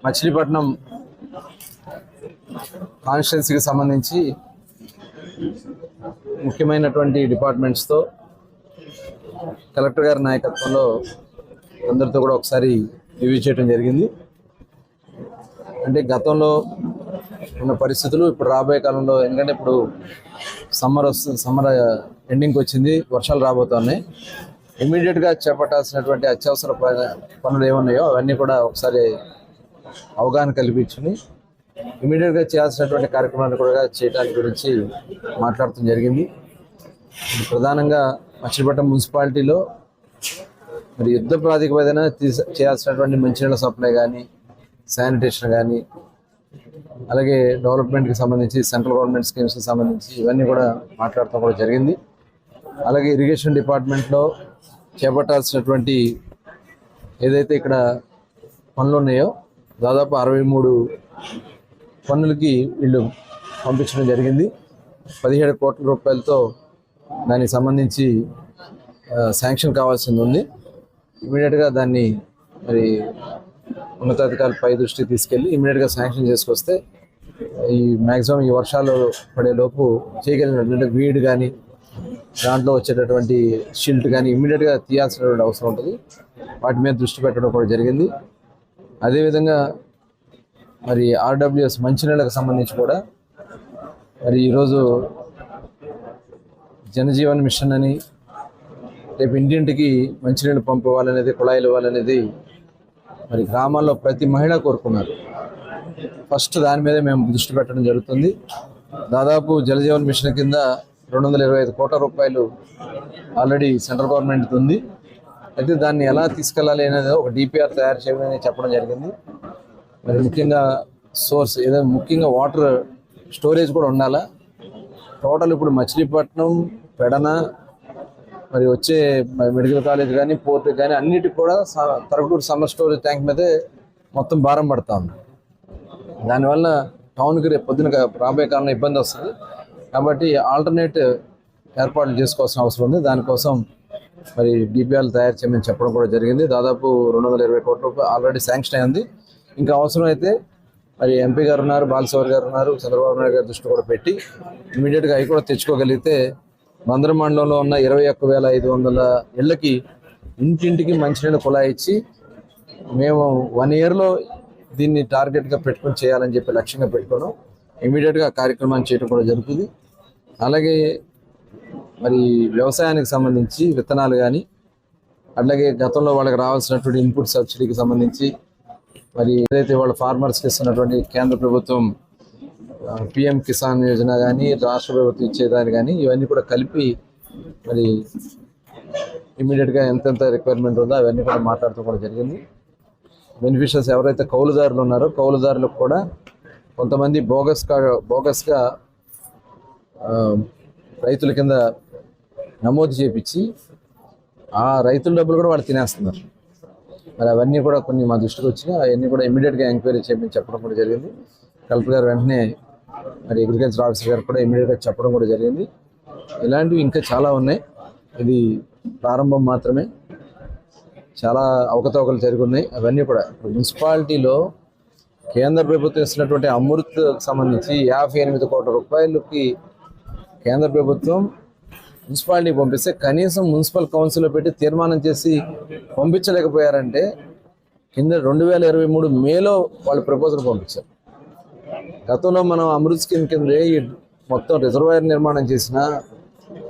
మచిలీపట్నం కాన్స్టిట్యున్సీకి సంబంధించి ముఖ్యమైనటువంటి డిపార్ట్మెంట్స్తో కలెక్టర్ గారి నాయకత్వంలో అందరితో కూడా ఒకసారి రివ్యూ చేయడం జరిగింది. అంటే గతంలో ఉన్న పరిస్థితులు ఇప్పుడు రాబోయే కాలంలో, ఎందుకంటే ఇప్పుడు సమ్మర్ ఎండింగ్కి వచ్చింది, వర్షాలు రాబోతున్నాయి. ఇమీడియట్గా చేపట్టాల్సినటువంటి అత్యవసర పనులు ఏమున్నాయో అవన్నీ కూడా ఒకసారి అవగాహన కల్పించుకుని ఇమీడియట్గా చేయాల్సినటువంటి కార్యక్రమాన్ని కూడా చేయడానికి గురించి మాట్లాడటం జరిగింది. ప్రధానంగా మచిలీపట్నం మున్సిపాలిటీలో మరి యుద్ధ ప్రాతిపదికన చేయాల్సినటువంటి మంచినీళ్ళ సప్లై కానీ, శానిటేషన్ కానీ, అలాగే డెవలప్మెంట్కి సంబంధించి సెంట్రల్ గవర్నమెంట్ స్కీమ్స్కి సంబంధించి ఇవన్నీ కూడా మాట్లాడటం కూడా జరిగింది. అలాగే ఇరిగేషన్ డిపార్ట్మెంట్లో చేపట్టాల్సినటువంటి ఏదైతే ఇక్కడ పనులు ఉన్నాయో దాదాపు 63 పనులకి వీళ్ళు పంపించడం జరిగింది. 17 కోట్ల రూపాయలతో దానికి సంబంధించి శాంక్షన్ కావాల్సింది ఉంది. ఇమీడియట్గా దాన్ని మరి ఉన్నతాధికారుల పై దృష్టికి తీసుకెళ్ళి ఇమీడియట్గా శాంక్షన్ చేసుకొస్తే ఈ మ్యాక్సిమం ఈ వర్షాలు పడేలోపు చేయగలిగినటువంటి వీడ్ కానీ, దాంట్లో వచ్చేటటువంటి షిల్ట్ కానీ ఇమీడియట్గా తీయాల్సినటువంటి అవసరం ఉంటుంది. వాటి మీద దృష్టి పెట్టడం కూడా జరిగింది. అదేవిధంగా మరి ఆర్డబ్ల్యూఎస్ మంచినీళ్ళకు సంబంధించి కూడా మరి ఈరోజు జనజీవన్ మిషన్ అని రేపు ఇంటింటికి మంచినీళ్ళు పంపివ్వాలనేది, కుళాయిలు ఇవ్వాలనేది మరి గ్రామాల్లో ప్రతి మహిళ కోరుకున్నారు. ఫస్ట్ దాని మీదే మేము దృష్టి పెట్టడం జరుగుతుంది. దాదాపు జలజీవన్ మిషన్ కింద 225 కోట్ల రూపాయలు ఆల్రెడీ సెంట్రల్ గవర్నమెంట్ ఉంది. అయితే దాన్ని ఎలా తీసుకెళ్ళాలి అనేది ఒక డిపిఆర్ తయారు చేయమని చెప్పడం జరిగింది. మరి ముఖ్యంగా సోర్స్ ఏదైనా ముఖ్యంగా వాటర్ స్టోరేజ్ కూడా ఉండాలా. టోటల్ ఇప్పుడు మచిలీపట్నం, పెడన, మరి వచ్చే మెడికల్ కాలేజ్ కానీ, పోర్ట్ కానీ అన్నిటికి కూడా తరగటూరు సమ్మర్ స్టోరేజ్ ట్యాంక్ మీదే మొత్తం భారం పడుతూ ఉంది. దానివల్ల టౌన్కి రేపు పొద్దున రాబోయే కాలంలో ఇబ్బంది వస్తుంది. కాబట్టి ఆల్టర్నేట్ ఏర్పాట్లు చేసుకోవాల్సిన అవసరం ఉంది. దానికోసం మరి డిపిఆర్లు తయారు చేయమని చెప్పడం కూడా జరిగింది. దాదాపు 220 కోట్ల రూపాయలు ఆల్రెడీ శాంక్షన్ అయింది. ఇంకా అవసరం అయితే మరి ఎంపీ గారు ఉన్నారు, బాలశౌరి గారు ఉన్నారు, చంద్రబాబు నాయుడు గారి దృష్టి కూడా పెట్టి ఇమీడియట్గా అవి కూడా తెచ్చుకోగలిగితే బందరు మండలంలో ఉన్న 21,500 ఇళ్లకి ఇంటింటికి మంచినీళ్ళు కుళాయి ఇచ్చి మేము 1 ఇయర్లో దీన్ని టార్గెట్గా పెట్టుకొని చేయాలని చెప్పి లక్ష్యంగా పెట్టుకోవడం, ఇమీడియట్గా కార్యక్రమాన్ని చేయడం కూడా జరుగుతుంది. అలాగే మరి వ్యవసాయానికి సంబంధించి విత్తనాలు కానీ, అట్లాగే గతంలో వాళ్ళకి రావాల్సినటువంటి ఇన్పుట్ సబ్సిడీకి సంబంధించి మరి ఏదైతే వాళ్ళ ఫార్మర్స్కి ఇస్తున్నటువంటి కేంద్ర ప్రభుత్వం పిఎం కిసాన్ యోజన కానీ, రాష్ట్ర ప్రభుత్వం ఇచ్చేదాన్ని కానీ ఇవన్నీ కూడా కలిపి మరి ఇమీడియట్గా ఎంతెంత రిక్వైర్మెంట్ ఉందో అవన్నీ కూడా మాట్లాడుతూ కూడా జరిగింది. బెనిఫిషియర్స్ ఎవరైతే కౌలుదారులు ఉన్నారో కౌలుదారులకు కూడా కొంతమంది బోగస్గా రైతుల కింద నమోదు చేపించి ఆ రైతుల డబ్బులు కూడా వాళ్ళు తినేస్తున్నారు. మరి అవన్నీ కూడా కొన్ని మా దృష్టికి వచ్చినాయి. అవన్నీ కూడా ఇమీడియట్గా ఎంక్వైరీ చేయమని చెప్పడం కూడా జరిగింది. కలెక్టర్ గారు వెంటనే మరి అగ్రికల్చర్ ఆఫీసర్ గారు కూడా ఇమీడియట్గా చెప్పడం కూడా జరిగింది. ఇలాంటివి ఇంకా చాలా ఉన్నాయి. ఇది ప్రారంభం మాత్రమే. చాలా అవకతవకలు జరుగున్నాయి. అవన్నీ కూడా మున్సిపాలిటీలో కేంద్ర ప్రభుత్వం ఇస్తున్నటువంటి అమృత్ సంబంధించి 58 కోట్ల రూపాయలకి కేంద్ర ప్రభుత్వం మున్సిపాలిటీకి పంపిస్తే కనీసం మున్సిపల్ కౌన్సిల్లో పెట్టి తీర్మానం చేసి పంపించలేకపోయారంటే కింద 2023 మేలో వాళ్ళు ప్రపోజల్ పంపించారు. గతంలో మనం అమృత్ స్కీమ్ కింద మొత్తం రిజర్వాయర్ నిర్మాణం చేసిన,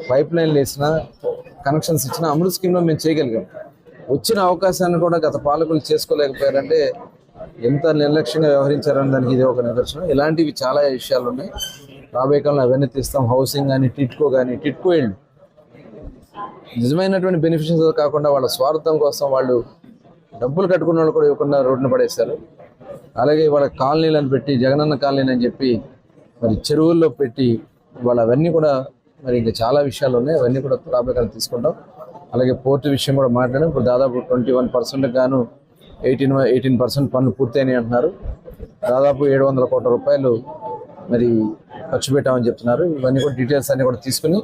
పైప్ లైన్లు వేసిన, కనెక్షన్స్ ఇచ్చిన అమృత్ స్కీమ్లో మేము చేయగలిగాం. వచ్చిన అవకాశాన్ని కూడా గత పాలకులు చేసుకోలేకపోయారంటే ఎంత నిర్లక్ష్యంగా వ్యవహరించారని దానికి ఇది ఒక నిదర్శనం. ఇలాంటివి చాలా విషయాలు ఉన్నాయి. రాబోయే కాలంలో అవన్నీ తీస్తాం. హౌసింగ్ కానీ, టిట్కో ఇళ్ళు నిజమైనటువంటి బెనిఫిషియర్స్ కాకుండా వాళ్ళ స్వార్థం కోసం వాళ్ళు డబ్బులు కట్టుకున్న వాళ్ళు కూడా ఇవ్వకుండా రోడ్డున పడేస్తారు. అలాగే వాళ్ళ కాలనీలను పెట్టి జగనన్న కాలనీ అని చెప్పి మరి చెరువుల్లో పెట్టి వాళ్ళ అవన్నీ కూడా మరి ఇంకా చాలా విషయాలు ఉన్నాయి. అవన్నీ కూడా రాబోయే కాలం తీసుకుంటాం. అలాగే పోర్టు విషయం కూడా మాట్లాడాం. ఇప్పుడు దాదాపు 21% గాను 18% పనులు పూర్తయినాయి అంటున్నారు. దాదాపు 700 కోట్ల రూపాయలు మరి ఖర్చు పెట్టామని చెప్తున్నారు. ఇవన్నీ కూడా డీటెయిల్స్ అన్ని కూడా తీసుకుని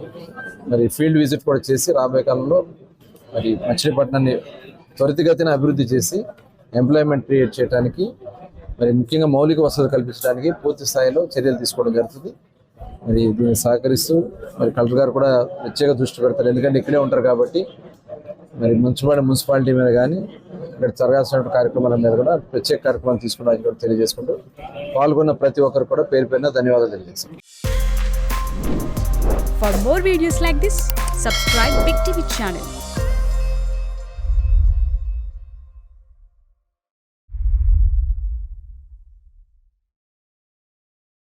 మరి ఫీల్డ్ విజిట్ కూడా చేసి రాబోయే కాలంలో మరి మచిలీపట్నాన్ని త్వరితగతిన అభివృద్ధి చేసి ఎంప్లాయ్మెంట్ క్రియేట్ చేయడానికి మరి ముఖ్యంగా మౌలిక వసతులు కల్పించడానికి పూర్తి స్థాయిలో చర్యలు తీసుకోవడం జరుగుతుంది. మరి దీన్ని సహకరిస్తూ మరి కలెక్టర్ గారు కూడా ప్రత్యేక దృష్టి పెడతారు, ఎందుకంటే ఇక్కడే ఉంటారు కాబట్టి. మరి మున్సిపాలిటీ మీద కానీ ఇక్కడ జరగాల్సిన కార్యక్రమాల మీద కూడా ప్రత్యేక కార్యక్రమాలు తీసుకున్నారని కూడా తెలియజేసుకుంటూ పాల్గొన్న ప్రతి ఒక్కరు కూడా పేరు పేరున ధన్యవాదాలు తెలియజేస్తాం. For more videos like this, subscribe Big TV channel.